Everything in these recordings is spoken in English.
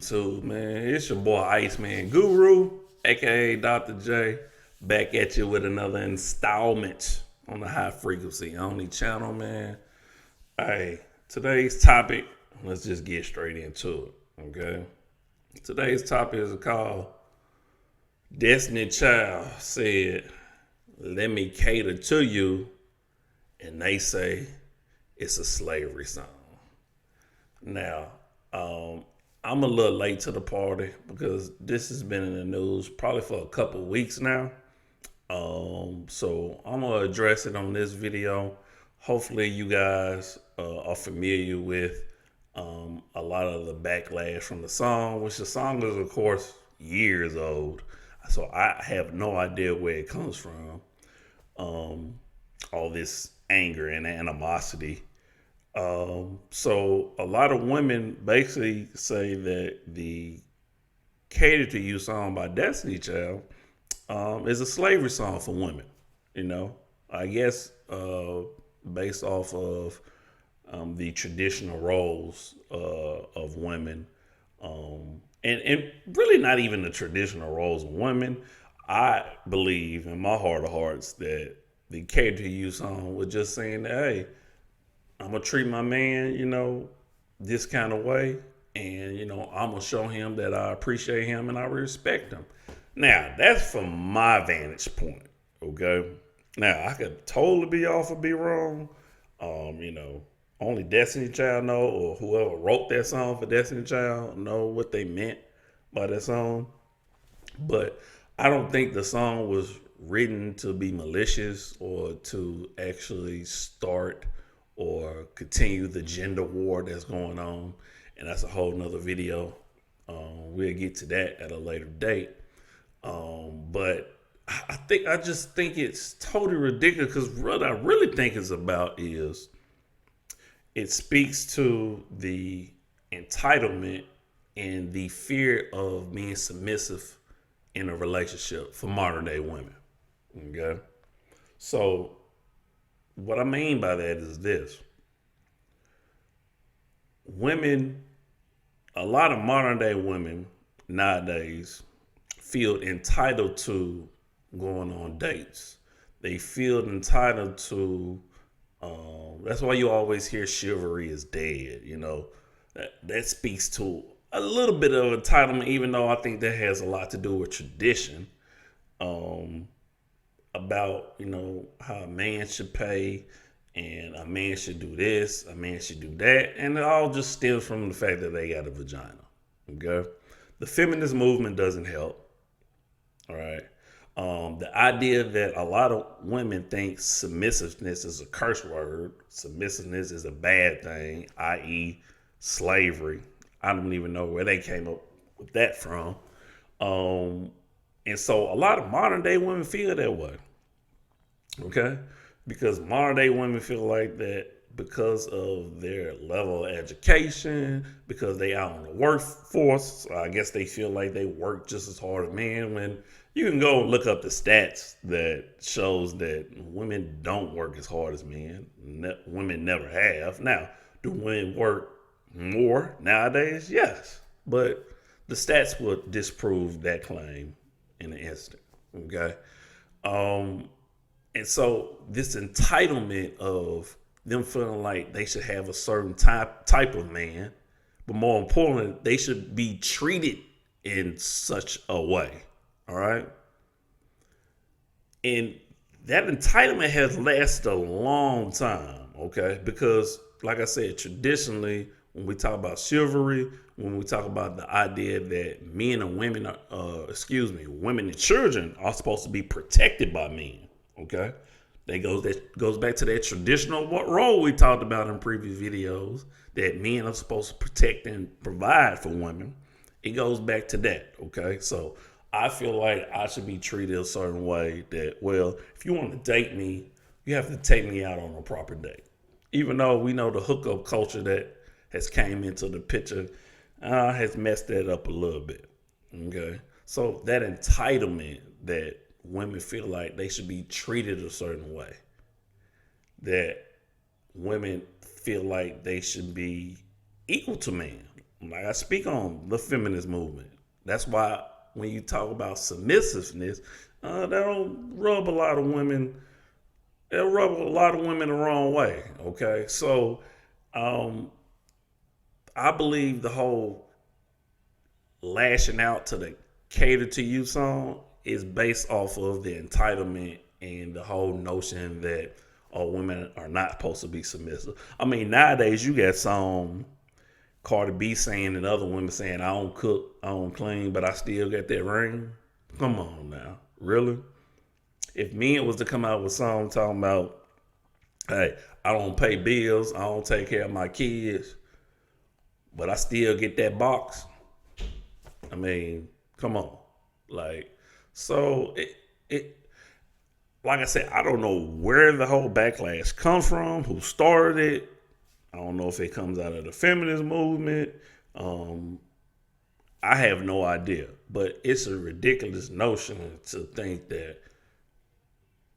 YouTube, man? It's your boy Iceman Guru, aka Dr. J, back at you with another installment on the High Frequency Only channel, man. Hey, today's topic, let's just get straight into it, okay? Today's topic is called Destiny Child said, "Let me cater to you," and they say it's a slavery song. Now, I'm a little late to the party because this has been in the news probably for a couple weeks now. So I'm gonna address it on this video. Hopefully, you guys are familiar with a lot of the backlash from the song, which the song is, of course, years old. So I have no idea where it comes from. All this anger and animosity. So a lot of women basically say that the "Cater to You" song by Destiny Child is a slavery song for women. You know, I guess based off of the traditional roles of women, and really not even the traditional roles of women. I believe in my heart of hearts that the "Cater to You" song was just saying that, hey, I'm gonna treat my man, this kind of way, and I'm gonna show him that I appreciate him and I respect him. Now, that's from my vantage point, okay? Now, I could totally be off or be wrong. Only Destiny Child know, or whoever wrote that song for Destiny Child know what they meant by that song. But I don't think the song was written to be malicious or to actually start or continue the gender war that's going on. And that's a whole nother video. We'll get to that at a later date. But I just think it's totally ridiculous, because what I really think it's about is it speaks to the entitlement and the fear of being submissive in a relationship for modern day women. Okay. So what I mean by that is this: women, a lot of modern day women nowadays feel entitled to going on dates. They feel entitled to, that's why you always hear chivalry is dead. That speaks to a little bit of entitlement, even though I think that has a lot to do with tradition. About how a man should pay, and a man should do this, a man should do that, and it all just stems from the fact that they got a vagina. Okay, the feminist movement doesn't help. All right, the idea that a lot of women think submissiveness is a curse word, submissiveness is a bad thing, i.e., slavery. I don't even know where they came up with that from. And so a lot of modern day women feel that way. Okay? Because modern day women feel like that because of their level of education, because they out on the workforce. So I guess they feel like they work just as hard as men, when you can go look up the stats that shows that women don't work as hard as men. Women never have. Now, do women work more nowadays? Yes. But the stats would disprove that claim in an instant. Okay. And so this entitlement of them feeling like they should have a certain type of man, but more importantly, they should be treated in such a way. All right. And that entitlement has lasted a long time. Okay. Because like I said, traditionally, when we talk about chivalry, when we talk about the idea that men and women, women and children are supposed to be protected by men. Okay, that goes back to that traditional role we talked about in previous videos, that men are supposed to protect and provide for women. It goes back to that. Okay, so I feel like I should be treated a certain way. That, well, if you want to date me, you have to take me out on a proper date. Even though we know the hookup culture that has came into the picture has messed that up a little bit. Okay, so that entitlement that women feel like they should be treated a certain way, that women feel like they should be equal to men, Like I speak on the feminist movement. That's why when you talk about submissiveness, that don't rub a lot of women. It'll rub a lot of women the wrong way. Okay, so um, I believe the whole lashing out to the cater to you song is based off of the entitlement and the whole notion that all women are not supposed to be submissive. I mean, nowadays you got some Cardi B saying and other women saying, I don't cook, I don't clean, but I still got that ring. Come on now. Really? If men was to come out with songs talking about, hey, I don't pay bills, I don't take care of my kids, but I still get that box. I mean, come on. Like, so it like I said, I don't know where the whole backlash comes from, who started it. I don't know if it comes out of the feminist movement. I have no idea. But it's a ridiculous notion to think that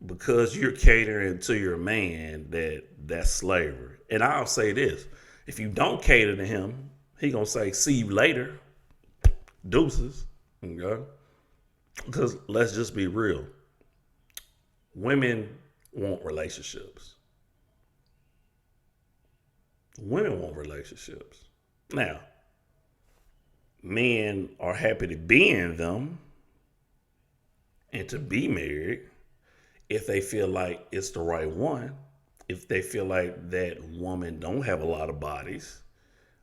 because you're catering to your man, that's slavery. And I'll say this. If you don't cater to him, he gonna say, see you later. Deuces. Okay? Because let's just be real. Women want relationships. Women want relationships. Now, men are happy to be in them and to be married if they feel like it's the right one, if they feel like that woman don't have a lot of bodies,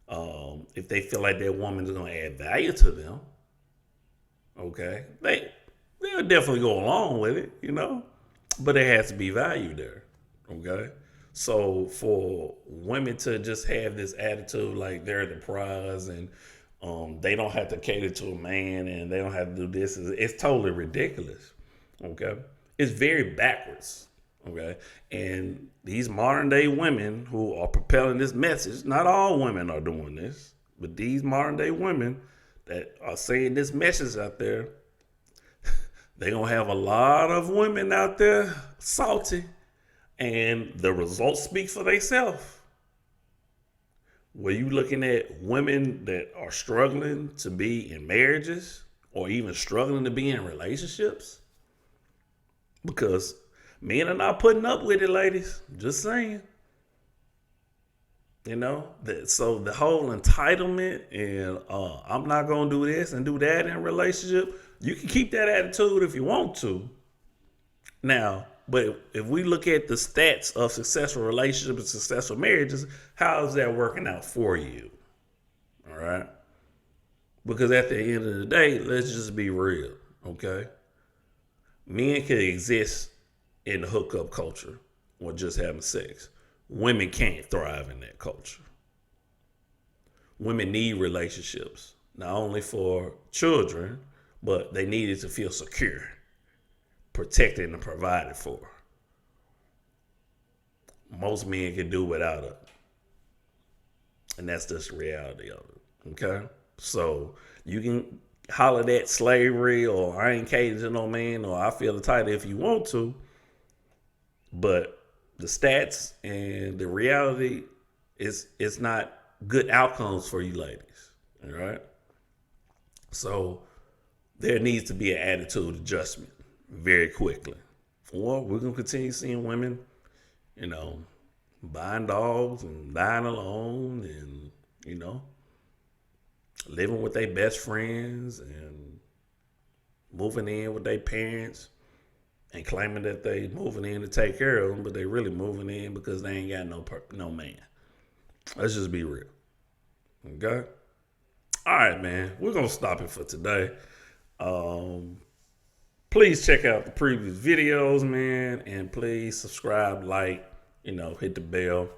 if they feel like that woman is going to add value to them, okay, they'll definitely go along with it, but there has to be value there, okay? So for women to just have this attitude like they're the prize and they don't have to cater to a man and they don't have to do this, it's totally ridiculous, okay? It's very backwards, okay? And these modern day women who are propelling this message, not all women are doing this, but these modern day women that are saying this message out there, they're going to have a lot of women out there salty, and the results speak for themselves. Were you looking at women that are struggling to be in marriages or even struggling to be in relationships? Because men are not putting up with it, ladies. Just saying. So the whole entitlement and I'm not going to do this and do that in a relationship, you can keep that attitude if you want to. Now, but if we look at the stats of successful relationships and successful marriages, how is that working out for you? All right. Because at the end of the day, let's just be real. Okay. Men can exist in the hookup culture or just having sex. Women can't thrive in that culture. Women need relationships, not only for children, but they need it to feel secure, protected, and provided for. Most men can do without it. And that's just the reality of it. Okay? So you can holler that slavery or I ain't catering to no man or I feel entitled if you want to. But the stats and the reality is it's not good outcomes for you ladies. All right? So there needs to be an attitude adjustment very quickly. Or we're going to continue seeing women, buying dogs and dying alone and, living with their best friends and moving in with their parents and claiming that they moving in to take care of them, but they really moving in because they ain't got no man. Let's just be real. Okay? All right, man. We're going to stop it for today. Please check out the previous videos, man, and please subscribe, like, hit the bell,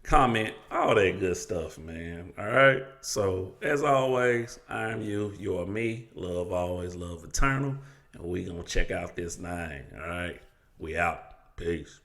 comment, all that good stuff, man. All right? So, as always, I'm you, you're me, love always, love eternal, and we going to check out this 9, all right? We out. Peace.